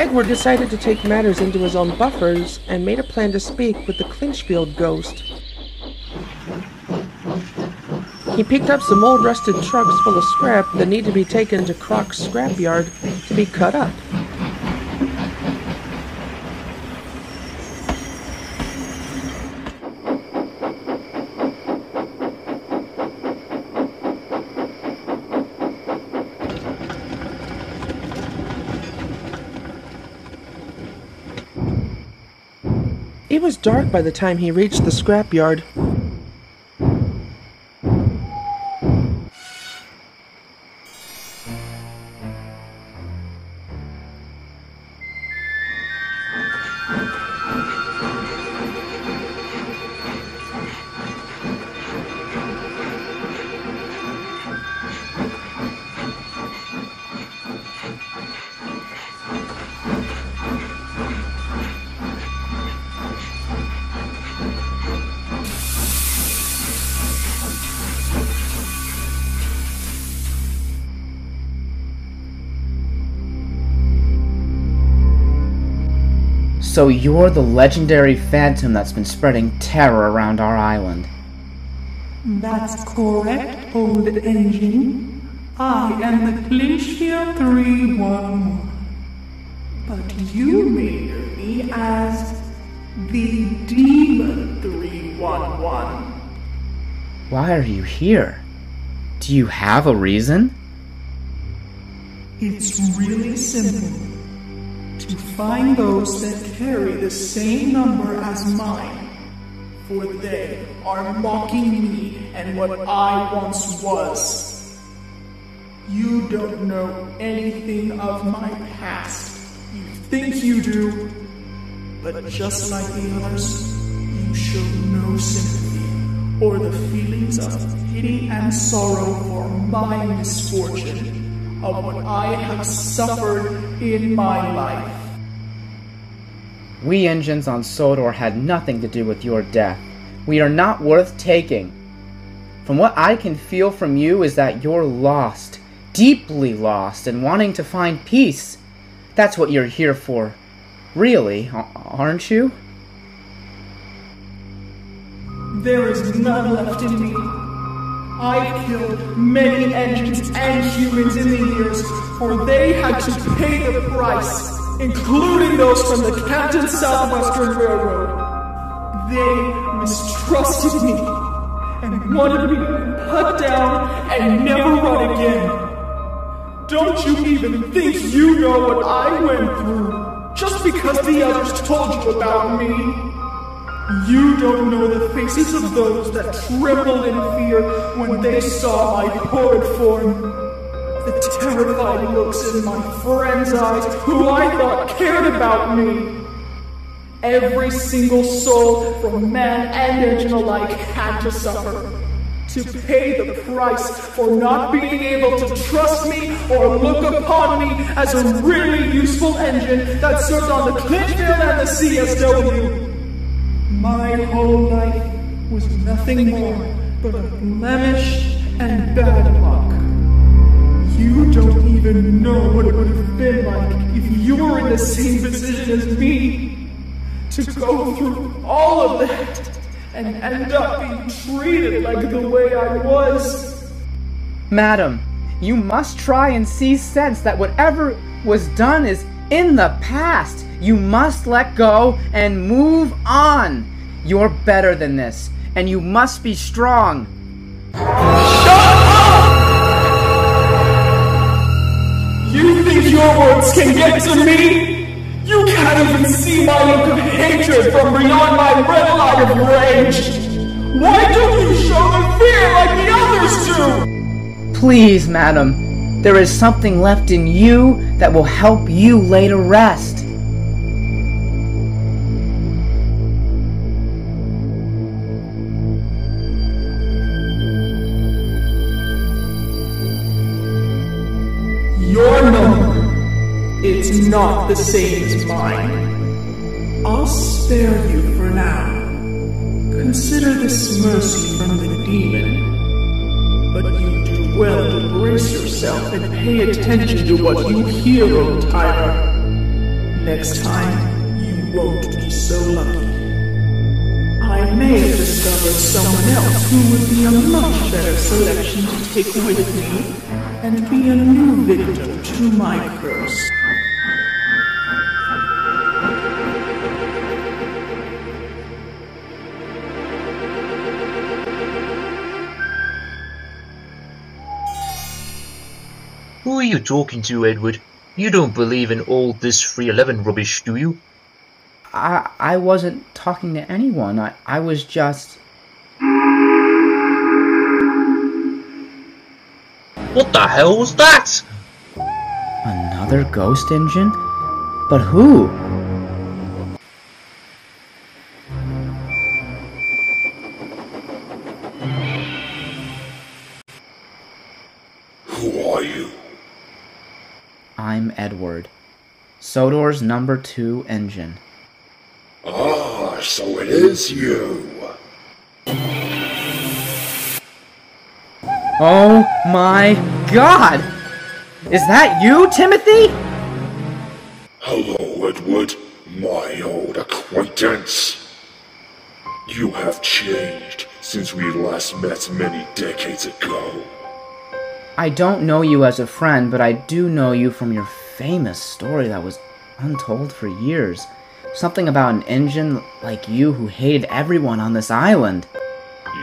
Edward decided to take matters into his own buffers and made a plan to speak with the Clinchfield ghost. He picked up some old rusted trucks full of scrap that need to be taken to Croc's scrapyard to be cut up. It was dark by the time he reached the scrapyard. So you're the legendary phantom that's been spreading terror around our island. That's correct, old engine. I am the Clinchfield 311. But you may know me as the Demon 311. Why are you here? Do you have a reason? It's really simple. To find those that carry the same number as mine, for they are mocking me and what I once was. You don't know anything of my past. You think you do, but just like the others, you show no sympathy or the feelings of pity and sorrow for my misfortune, of what I have suffered in my life. We engines on Sodor had nothing to do with your death. We are not worth taking. From what I can feel from you is that you're lost, deeply lost, and wanting to find peace. That's what you're here for. Really, aren't you? There is none left in me. I've killed many engines and humans in the years, for they had to pay the price, including those from the Captain Southwestern Railroad. They mistrusted me and wanted me to put down and never run again. Don't you even think you know what I went through, just because the others told you about me? You don't know the faces of those that trembled in fear when they saw my horrid form. The terrified looks in my friends' eyes who I thought cared about me. Every single soul, from man and engine alike, had to suffer. To pay the price for not being able to trust me or look upon me as a really useful engine that served on the Clinchfield and the CSW. My whole life was nothing more but a blemish and bad luck. You don't even know what it would have been like if you were in the same position as me. To go through all of that and end up being treated like the way I was. Madam, you must try and see sense that whatever was done is in the past. You must let go and move on. You're better than this, and you must be strong. Shut up! You think your words can get to me? You can't even see my look of hatred from beyond my red light of rage. Why don't you show the fear like the others do? Please, madam, there is something left in you that will help you lay to rest. Your number, it's not the same as mine. I'll spare you for now. Consider this mercy from the demon. But you do well to brace yourself and pay attention to what you hear, old timer. Next time, you won't be so lucky. I may have discovered someone else who would be a much better selection to take with me and be a new victim to my curse. Who are you talking to, Edward? You don't believe in all this 311 rubbish, do you? I wasn't talking to anyone. I was just... What the hell was that? Another ghost engine? But who? Who are you? I'm Edward. Sodor's number 2 engine. Ah, so it is you. Oh my God! Is that you, Timothy? Hello, Edward, my old acquaintance. You have changed since we last met many decades ago. I don't know you as a friend, but I do know you from your famous story that was untold for years. Something about an engine like you who hated everyone on this island.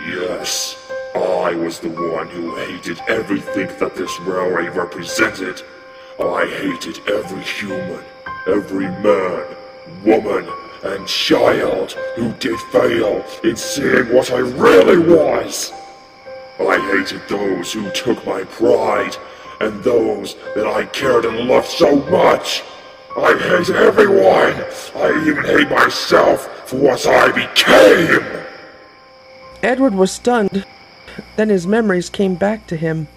Yes, I was the one who hated everything that this railway represented. I hated every human, every man, woman, and child who did fail in seeing what I really was. I hated those who took my pride, and those that I cared and loved so much. I hate everyone. I even hate myself for what I became. Edward was stunned. Then his memories came back to him.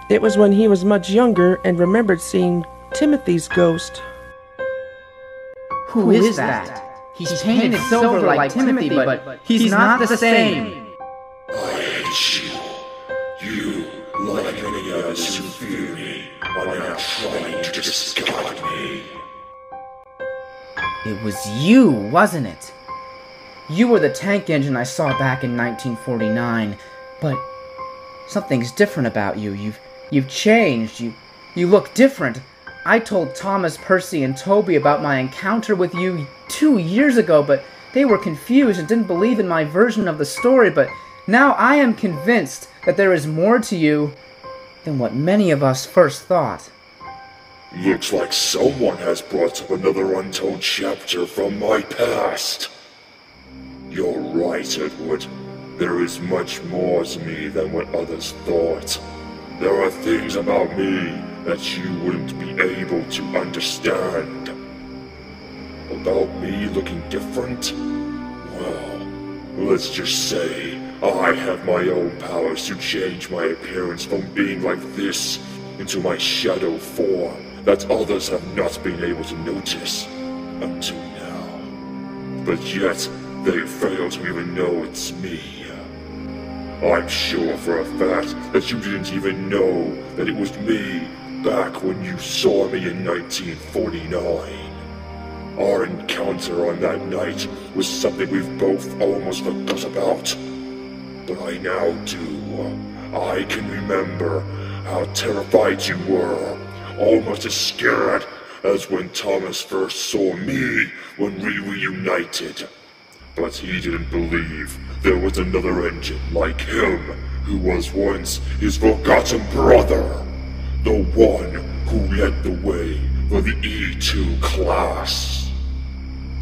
It was when he was much younger and remembered seeing Timothy's ghost. Who is that? He's painted silver like Timothy, but he's not the same. I hate you. You, like many others who fear me, are now trying to discard me. It was you, wasn't it? You were the tank engine I saw back in 1949, but something's different about you. You've changed. You look different. I told Thomas, Percy, and Toby about my encounter with you 2 years ago, but they were confused and didn't believe in my version of the story, but now I am convinced that there is more to you than what many of us first thought. Looks like someone has brought up another untold chapter from my past. You're right, Edward. There is much more to me than what others thought. There are things about me that you wouldn't be able to understand. About me looking different? Well, let's just say I have my own powers to change my appearance from being like this into my shadow form that others have not been able to notice until now. But yet, they fail to even know it's me. I'm sure for a fact that you didn't even know that it was me back when you saw me in 1949. Our encounter on that night was something we've both almost forgot about. But I now do. I can remember how terrified you were, almost as scared as when Thomas first saw me when we reunited. But he didn't believe there was another engine like him who was once his forgotten brother. The one who led the way for the E2 class.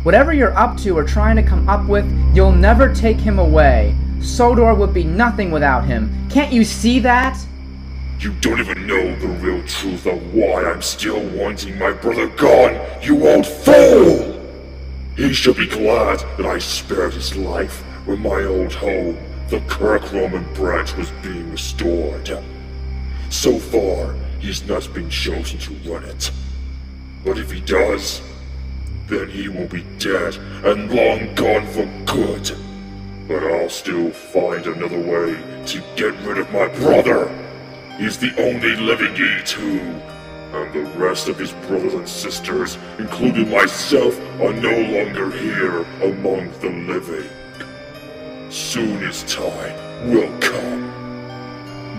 Whatever you're up to or trying to come up with, you'll never take him away. Sodor would be nothing without him. Can't you see that? You don't even know the real truth of why I'm still wanting my brother gone, you old fool! He should be glad that I spared his life when my old home, the Kirk Roman branch, was being restored. So far, he's not been chosen to run it. But if he does, then he will be dead and long gone for good. But I'll still find another way to get rid of my brother. He's the only living E2, and the rest of his brothers and sisters, including myself, are no longer here among the living. Soon his time will come.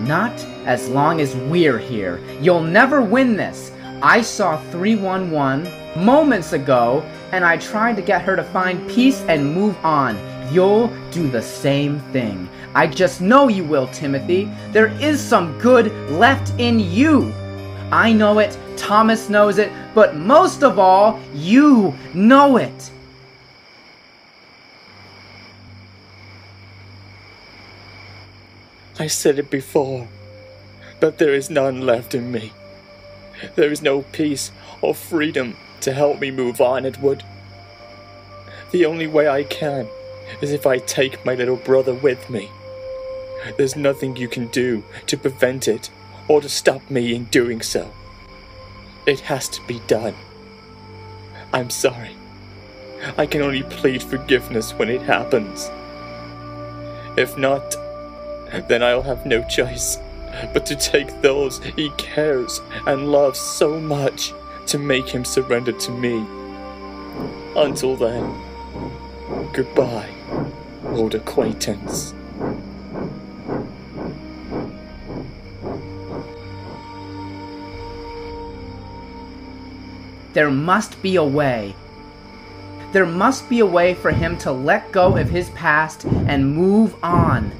Not as long as we're here. You'll never win this. I saw 311 moments ago, and I tried to get her to find peace and move on. You'll do the same thing. I just know you will, Timothy. There is some good left in you. I know it, Thomas knows it, but most of all, you know it. I said it before, but there is none left in me. There is no peace or freedom to help me move on, Edward. The only way I can is if I take my little brother with me. There's nothing you can do to prevent it or to stop me in doing so. It has to be done. I'm sorry. I can only plead forgiveness when it happens. If not, then I'll have no choice but to take those he cares and loves so much to make him surrender to me. Until then, goodbye, old acquaintance. There must be a way. There must be a way for him to let go of his past and move on.